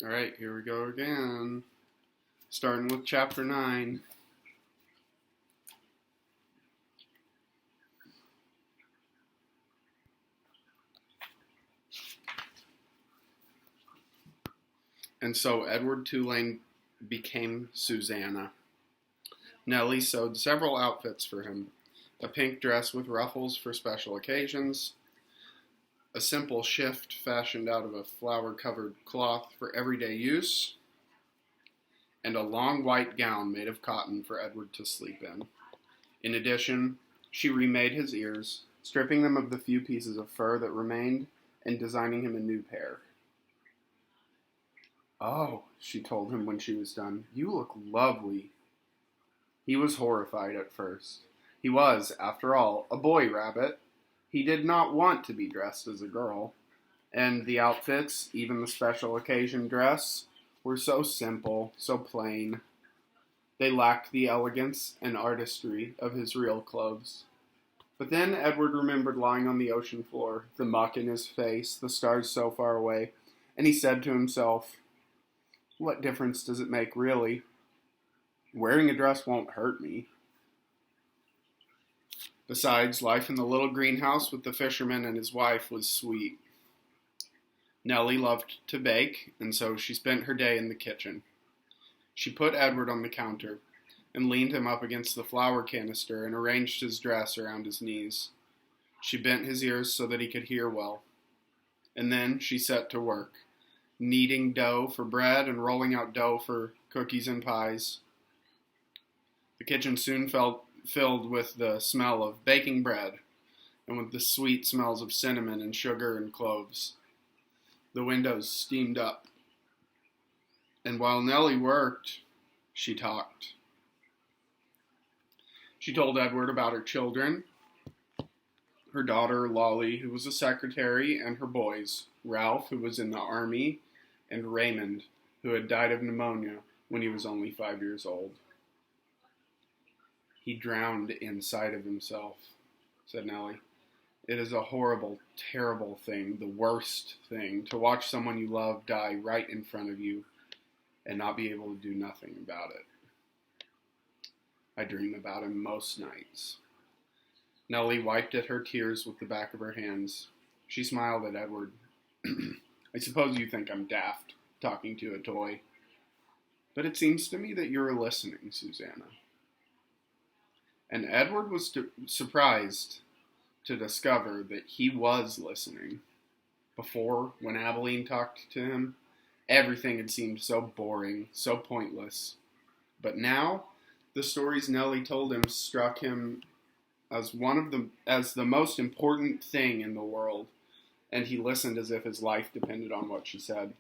Alright, here we go again. Starting with chapter 9. And so Edward Tulane became Susanna. Nellie sewed several outfits for him: a pink dress with ruffles for special occasions, a simple shift fashioned out of a flower-covered cloth for everyday use, and a long white gown made of cotton for Edward to sleep in. In addition, she remade his ears, stripping them of the few pieces of fur that remained and designing him a new pair. "Oh," she told him when she was done, "you look lovely." He was horrified at first. He was, after all, a boy rabbit. He did not want to be dressed as a girl. And the outfits, even the special occasion dress, were so simple, so plain. They lacked the elegance and artistry of his real clothes. But then Edward remembered lying on the ocean floor, the muck in his face, the stars so far away, and he said to himself, "What difference does it make, really? Wearing a dress won't hurt me." Besides, life in the little greenhouse with the fisherman and his wife was sweet. Nellie loved to bake, and so she spent her day in the kitchen. She put Edward on the counter and leaned him up against the flour canister and arranged his dress around his knees. She bent his ears so that he could hear well. And then she set to work, kneading dough for bread and rolling out dough for cookies and pies. The kitchen soon felt filled with the smell of baking bread and with the sweet smells of cinnamon and sugar and cloves. The windows steamed up. And while Nellie worked, she talked. She told Edward about her children, her daughter Lolly, who was a secretary, and her boys, Ralph, who was in the army, and Raymond, who had died of pneumonia when he was only 5 years old. "He drowned inside of himself," said Nellie. "It is a horrible, terrible thing, the worst thing, to watch someone you love die right in front of you and not be able to do nothing about it. I dream about him most nights." Nellie wiped at her tears with the back of her hands. She smiled at Edward. "I suppose you think I'm daft, talking to a toy. But it seems to me that you're listening, Susanna." And Edward was surprised to discover that he was listening. Before, when Abilene talked to him, everything had seemed so boring, so pointless. But now, the stories Nellie told him struck him as the most important thing in the world, and he listened as if his life depended on what she said.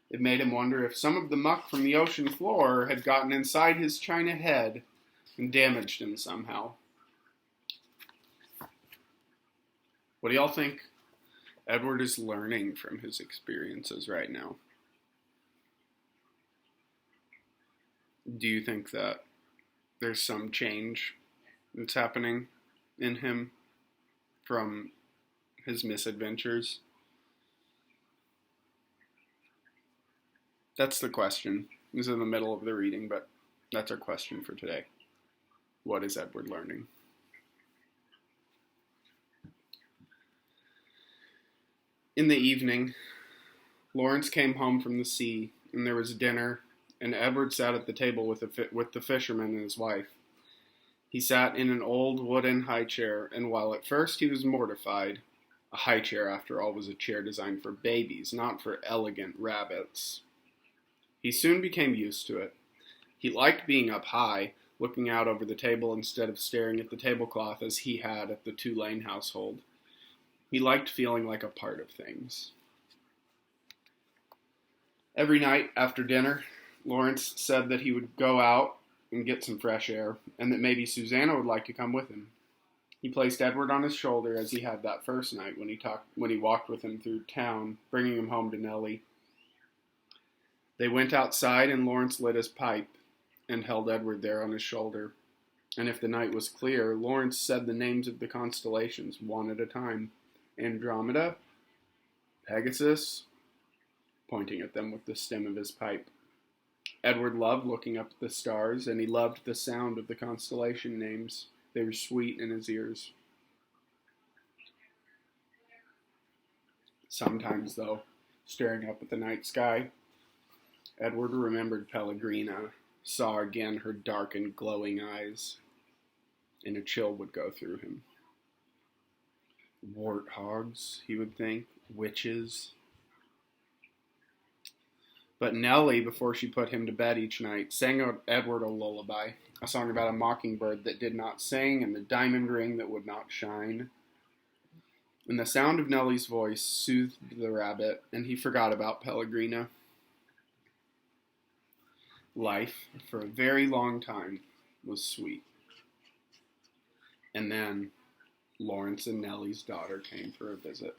It made him wonder if some of the muck from the ocean floor had gotten inside his china head and damaged him somehow. What do y'all think Edward is learning from his experiences right now? Do you think that there's some change that's happening in him from his misadventures? That's the question. This is in the middle of the reading, but that's our question for today. What is Edward learning? In the evening, Lawrence came home from the sea, and there was dinner, and Edward sat at the table with the fisherman and his wife. He sat in an old wooden high chair, and while at first he was mortified, a high chair, after all, was a chair designed for babies, not for elegant rabbits, he soon became used to it. He liked being up high, looking out over the table instead of staring at the tablecloth as he had at the Tulane household. He liked feeling like a part of things. Every night after dinner, Lawrence said that he would go out and get some fresh air, and that maybe Susanna would like to come with him. He placed Edward on his shoulder as he had that first night when he walked with him through town, bringing him home to Nellie. They went outside, and Lawrence lit his pipe and held Edward there on his shoulder. And if the night was clear, Lawrence said the names of the constellations one at a time: Andromeda, Pegasus, pointing at them with the stem of his pipe. Edward loved looking up at the stars, and he loved the sound of the constellation names. They were sweet in his ears. Sometimes, though, staring up at the night sky, Edward remembered Pellegrina, saw again her dark and glowing eyes, and a chill would go through him. Warthogs, he would think, witches. But Nellie, before she put him to bed each night, sang Edward a lullaby, a song about a mockingbird that did not sing and the diamond ring that would not shine. And the sound of Nellie's voice soothed the rabbit, and he forgot about Pellegrina. Life, for a very long time, was sweet. And then Lawrence and Nellie's daughter came for a visit.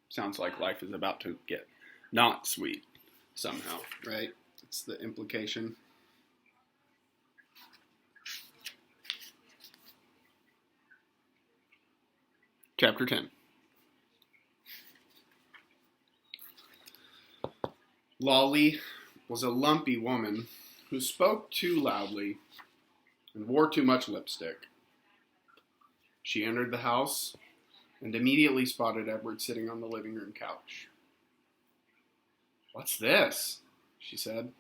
Sounds like life is about to get not sweet somehow, right? That's the implication. Chapter 10. Lolly was a lumpy woman who spoke too loudly and wore too much lipstick. She entered the house and immediately spotted Edward sitting on the living room couch. "What's this?" she said.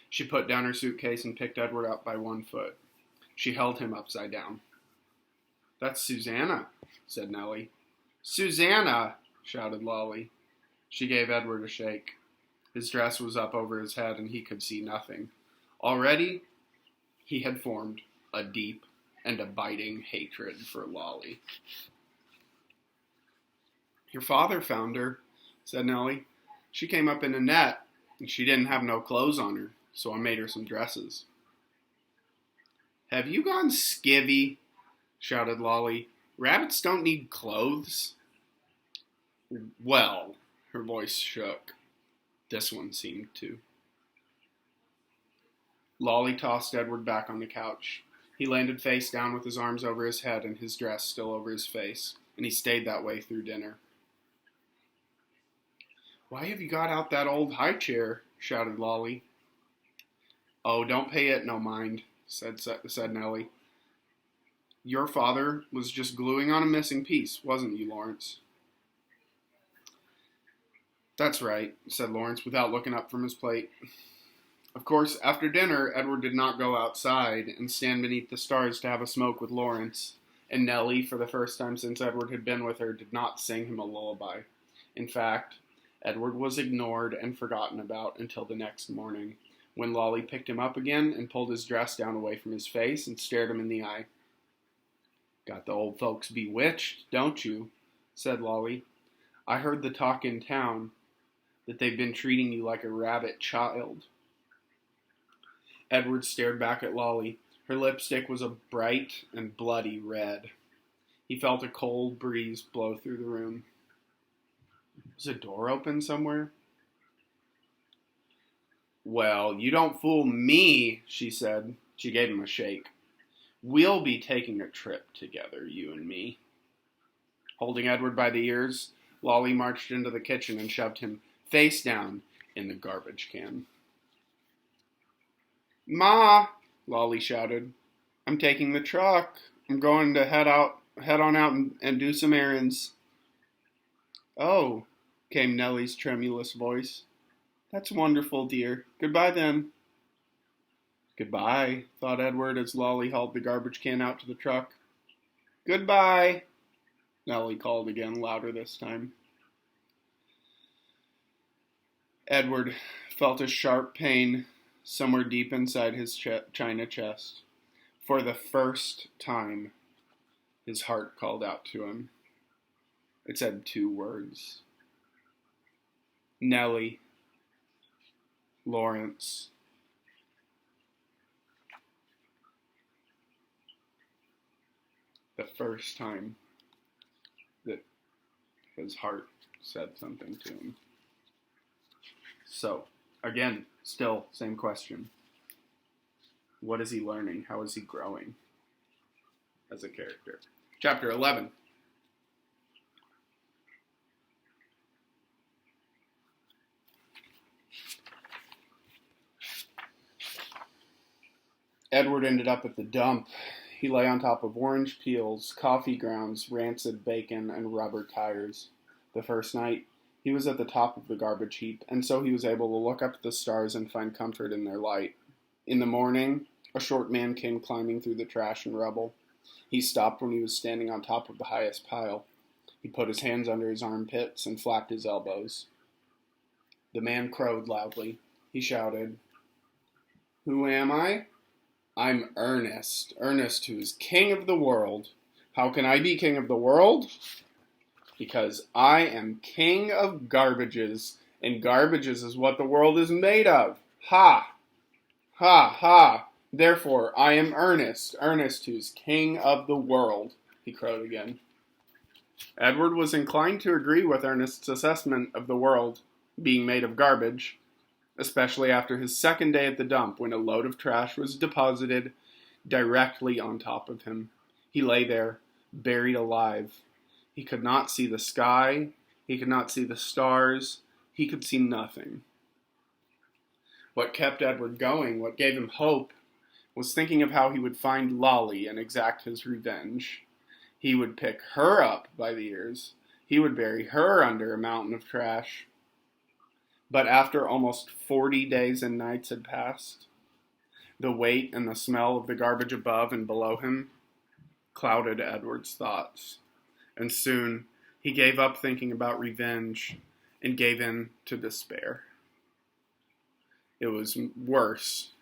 She put down her suitcase and picked Edward up by one foot. She held him upside down. "That's Susanna," said Nellie. "Susanna!" shouted Lolly. She gave Edward a shake. His dress was up over his head and he could see nothing. Already, he had formed a deep and abiding hatred for Lolly. "Your father found her," said Nellie. "She came up in a net, and she didn't have no clothes on her, so I made her some dresses." "Have you gone skivvy?" shouted Lolly. "Rabbits don't need clothes." "Well," her voice shook. This one seemed to. Lolly tossed Edward back on the couch. He landed face down with his arms over his head and his dress still over his face, and he stayed that way through dinner. "Why have you got out that old high chair?" shouted Lolly. "Oh, don't pay it no mind," said Nellie. "Your father was just gluing on a missing piece, wasn't you, Lawrence?" "That's right," said Lawrence without looking up from his plate. Of course, after dinner, Edward did not go outside and stand beneath the stars to have a smoke with Lawrence, and Nellie, for the first time since Edward had been with her, did not sing him a lullaby. In fact, Edward was ignored and forgotten about until the next morning, when Lolly picked him up again and pulled his dress down away from his face and stared him in the eye. "Got the old folks bewitched, don't you?" said Lolly. "I heard the talk in town that they've been treating you like a rabbit child." Edward stared back at Lolly. Her lipstick was a bright and bloody red. He felt a cold breeze blow through the room. Was a door open somewhere? "Well, you don't fool me," she said. She gave him a shake. "We'll be taking a trip together, you and me." Holding Edward by the ears, Lolly marched into the kitchen and shoved him face down in the garbage can. "Ma," Lolly shouted, "I'm taking the truck. I'm going to head on out and do some errands." "Oh," came Nellie's tremulous voice. "That's wonderful, dear. Goodbye, then." "Goodbye," thought Edward as Lolly hauled the garbage can out to the truck. "Goodbye," Nellie called again, louder this time. Edward felt a sharp pain somewhere deep inside his china chest. For the first time, his heart called out to him. It said two words. Nellie. Lawrence. The first time that his heart said something to him. So, again, still, same question. What is he learning? How is he growing as a character? Chapter 11. Edward ended up at the dump. He lay on top of orange peels, coffee grounds, rancid bacon, and rubber tires. The first night, he was at the top of the garbage heap, and so he was able to look up at the stars and find comfort in their light. In the morning, a short man came climbing through the trash and rubble. He stopped when he was standing on top of the highest pile. He put his hands under his armpits and flapped his elbows. The man crowed loudly. He shouted, "Who am I? I'm Ernest. Ernest, who is king of the world. How can I be king of the world? Because I am king of garbages, and garbages is what the world is made of. Ha! Ha! Ha! Therefore, I am Ernest. Ernest, who is king of the world," he crowed again. Edward was inclined to agree with Ernest's assessment of the world being made of garbage, especially after his second day at the dump when a load of trash was deposited directly on top of him. He lay there, buried alive. He could not see the sky. He could not see the stars. He could see nothing. What kept Edward going, what gave him hope, was thinking of how he would find Lolly and exact his revenge. He would pick her up by the ears. He would bury her under a mountain of trash. But after almost 40 days and nights had passed, the weight and the smell of the garbage above and below him clouded Edward's thoughts. And soon he gave up thinking about revenge and gave in to despair. It was worse,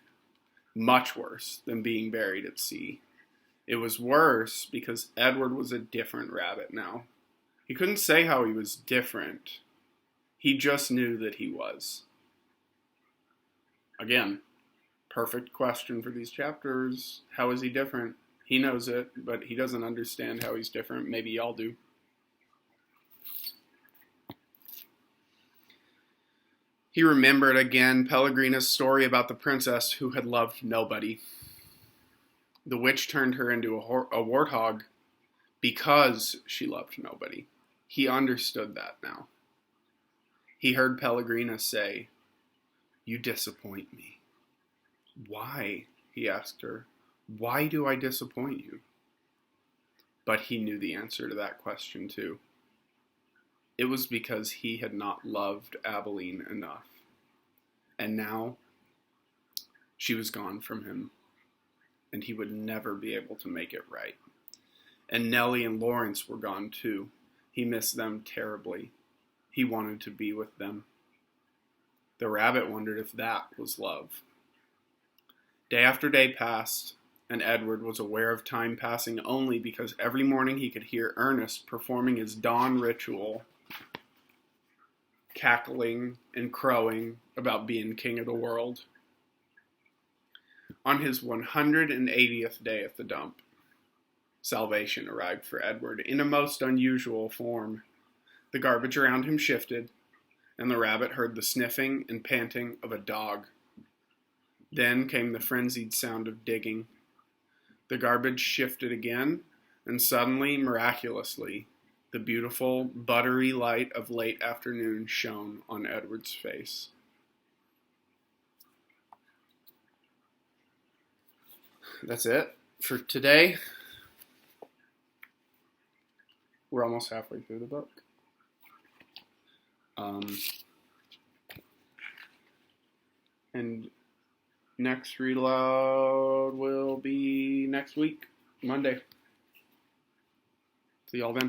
much worse, than being buried at sea. It was worse because Edward was a different rabbit now. He couldn't say how he was different. He just knew that he was. Again, perfect question for these chapters. How is he different? He knows it, but he doesn't understand how he's different. Maybe y'all do. He remembered again Pellegrina's story about the princess who had loved nobody. The witch turned her into a warthog because she loved nobody. He understood that now. He heard Pellegrina say, "You disappoint me." "Why?" he asked her. "Why do I disappoint you?" But he knew the answer to that question too. It was because he had not loved Abilene enough. And now, she was gone from him, and he would never be able to make it right. And Nellie and Lawrence were gone too. He missed them terribly. He wanted to be with them. The rabbit wondered if that was love. Day after day passed, and Edward was aware of time passing only because every morning he could hear Ernest performing his dawn ritual, cackling and crowing about being king of the world. On his 180th day at the dump, salvation arrived for Edward in a most unusual form. The garbage around him shifted, and the rabbit heard the sniffing and panting of a dog. Then came the frenzied sound of digging. The garbage shifted again, and suddenly, miraculously, the beautiful, buttery light of late afternoon shone on Edward's face. That's it for today. We're almost halfway through the book. And next reload will be next week, Monday. See y'all then.